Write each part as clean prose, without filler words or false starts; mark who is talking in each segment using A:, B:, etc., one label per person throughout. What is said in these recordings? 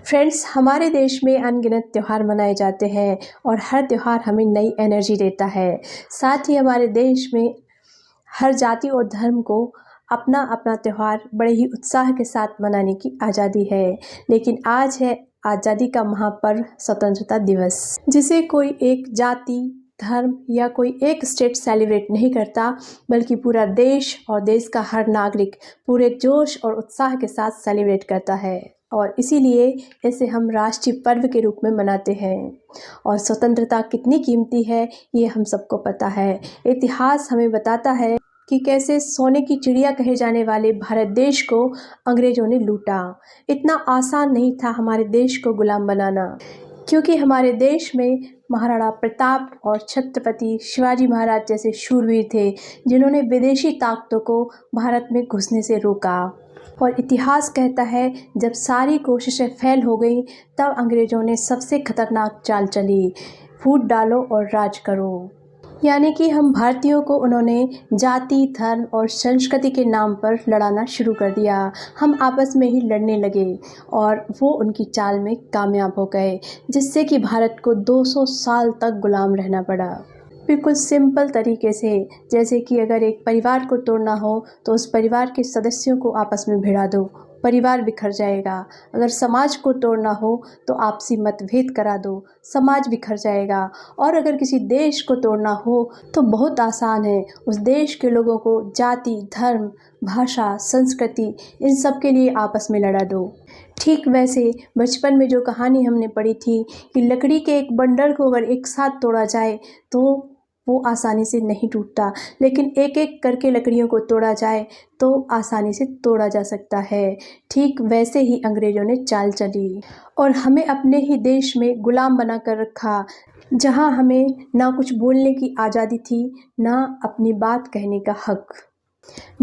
A: Friends, हमारे देश में अनगिनत त्योहार मनाए जाते हैं और हर त्योहार हमें नई एनर्जी देता है। साथ ही हमारे देश में हर जाति और धर्म को अपना अपना त्योहार बड़े ही उत्साह के साथ मनाने की आज़ादी है। लेकिन आज है आज़ादी का महापर्व स्वतंत्रता दिवस, जिसे कोई एक जाति, धर्म या कोई एक स्टेट सेलिब्रेट नहीं करता, बल्कि पूरा देश और देश का हर नागरिक पूरे जोश और उत्साह के साथ सेलिब्रेट करता है। और इसीलिए इसे हम राष्ट्रीय पर्व के रूप में मनाते हैं। और स्वतंत्रता कितनी कीमती है ये हम सबको पता है। इतिहास हमें बताता है कि कैसे सोने की चिड़िया कहे जाने वाले भारत देश को अंग्रेजों ने लूटा। इतना आसान नहीं था हमारे देश को गुलाम बनाना, क्योंकि हमारे देश में महाराणा प्रताप और छत्रपति शिवाजी महाराज जैसे शूरवीर थे, जिन्होंने विदेशी ताकतों को भारत में घुसने से रोका। और इतिहास कहता है, जब सारी कोशिशें फेल हो गई तब अंग्रेज़ों ने सबसे खतरनाक चाल चली, फूट डालो और राज करो। यानी कि हम भारतीयों को उन्होंने जाति, धर्म और संस्कृति के नाम पर लड़ाना शुरू कर दिया। हम आपस में ही लड़ने लगे और वो उनकी चाल में कामयाब हो गए, जिससे कि भारत को 200 साल तक गुलाम रहना पड़ा। बिल्कुल सिंपल तरीके से, जैसे कि अगर एक परिवार को तोड़ना हो तो उस परिवार के सदस्यों को आपस में भिड़ा दो, परिवार बिखर जाएगा। अगर समाज को तोड़ना हो तो आपसी मतभेद करा दो, समाज बिखर जाएगा। और अगर किसी देश को तोड़ना हो तो बहुत आसान है, उस देश के लोगों को जाति, धर्म, भाषा, संस्कृति इन सब के लिए आपस में लड़ा दो। ठीक वैसे बचपन में जो कहानी हमने पढ़ी थी कि लकड़ी के एक बंडल को अगर एक साथ तोड़ा जाए तो वो आसानी से नहीं टूटता, लेकिन एक एक करके लकड़ियों को तोड़ा जाए तो आसानी से तोड़ा जा सकता है। ठीक वैसे ही अंग्रेज़ों ने चाल चली और हमें अपने ही देश में गुलाम बना कर रखा, जहां हमें ना कुछ बोलने की आज़ादी थी, ना अपनी बात कहने का हक।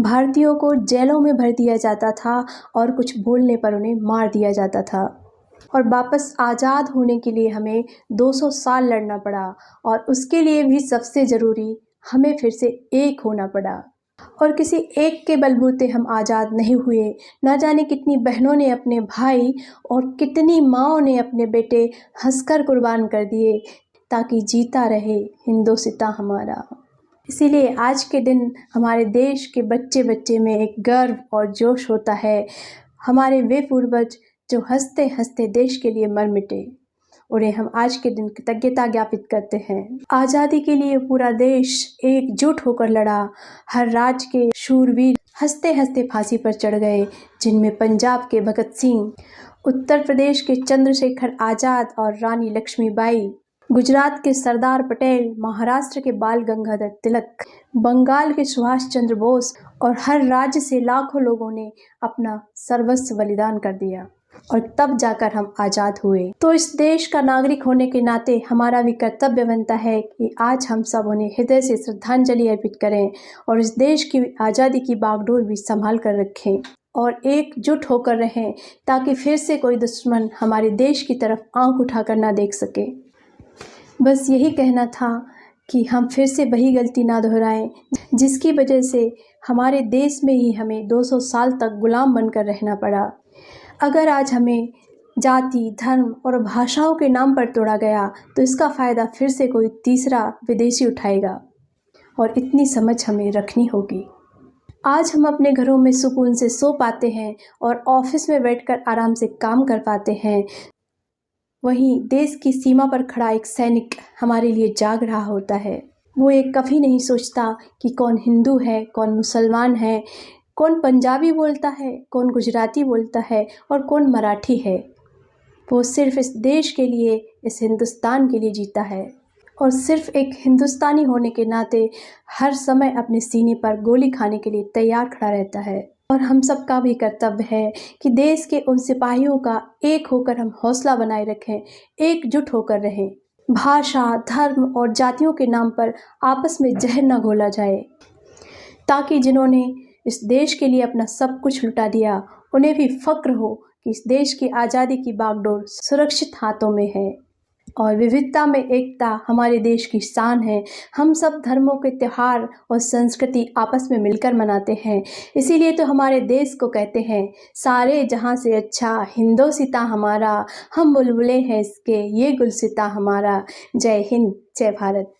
A: भारतीयों को जेलों में भर दिया जाता था और कुछ बोलने पर उन्हें मार दिया जाता था। और वापस आज़ाद होने के लिए हमें 200 साल लड़ना पड़ा, और उसके लिए भी सबसे ज़रूरी हमें फिर से एक होना पड़ा। और किसी एक के बलबूते हम आज़ाद नहीं हुए। ना जाने कितनी बहनों ने अपने भाई और कितनी माँओं ने अपने बेटे हंसकर कुर्बान कर दिए, ताकि जीता रहे हिंदुस्तान हमारा। इसीलिए आज के दिन हमारे देश के बच्चे बच्चे में एक गर्व और जोश होता है। हमारे वे पूर्वज जो हंसते हंसते देश के लिए मर मिटे, उन्हें हम आज के दिन कृतज्ञता ज्ञापित करते हैं। आज़ादी के लिए पूरा देश एकजुट होकर लड़ा। हर राज्य के शूरवीर हंसते हंसते फांसी पर चढ़ गए, जिनमें पंजाब के भगत सिंह, उत्तर प्रदेश के चंद्रशेखर आज़ाद और रानी लक्ष्मीबाई, गुजरात के सरदार पटेल, महाराष्ट्र के बाल गंगाधर तिलक, बंगाल के सुभाष चंद्र बोस और हर राज्य से लाखों लोगों ने अपना सर्वस्व बलिदान कर दिया, और तब जाकर हम आज़ाद हुए। तो इस देश का नागरिक होने के नाते हमारा भी कर्तव्य बनता है कि आज हम सब उन्हें हृदय से श्रद्धांजलि अर्पित करें और इस देश की आज़ादी की बागडोर भी संभाल कर रखें और एकजुट होकर रहें, ताकि फिर से कोई दुश्मन हमारे देश की तरफ आंख उठाकर ना देख सके। बस यही कहना था कि हम फिर से वही गलती ना दोहराएं, जिसकी वजह से हमारे देश में ही हमें 200 साल तक गुलाम बनकर रहना पड़ा। अगर आज हमें जाति, धर्म और भाषाओं के नाम पर तोड़ा गया तो इसका फ़ायदा फिर से कोई तीसरा विदेशी उठाएगा, और इतनी समझ हमें रखनी होगी। आज हम अपने घरों में सुकून से सो पाते हैं और ऑफिस में बैठकर आराम से काम कर पाते हैं, वहीं देश की सीमा पर खड़ा एक सैनिक हमारे लिए जाग रहा होता है। वो एक कभी नहीं सोचता कि कौन हिंदू है, कौन मुसलमान है, कौन पंजाबी बोलता है, कौन गुजराती बोलता है और कौन मराठी है। वो सिर्फ इस देश के लिए, इस हिंदुस्तान के लिए जीता है, और सिर्फ एक हिंदुस्तानी होने के नाते हर समय अपने सीने पर गोली खाने के लिए तैयार खड़ा रहता है। और हम सबका भी कर्तव्य है कि देश के उन सिपाहियों का एक होकर हम हौसला बनाए रखें, एकजुट होकर रहें। भाषा, धर्म और जातियों के नाम पर आपस में जहर न घोला जाए, ताकि जिन्होंने इस देश के लिए अपना सब कुछ लुटा दिया, उन्हें भी फक्र हो कि इस देश की आज़ादी की बागडोर सुरक्षित हाथों में है। और विविधता में एकता हमारे देश की शान है। हम सब धर्मों के त्योहार और संस्कृति आपस में मिलकर मनाते हैं। इसीलिए तो हमारे देश को कहते हैं सारे जहां से अच्छा हिंदोसिता हमारा, हम बुलबुलें हैं इसके ये गुलसिता हमारा। जय हिंद, जय भारत।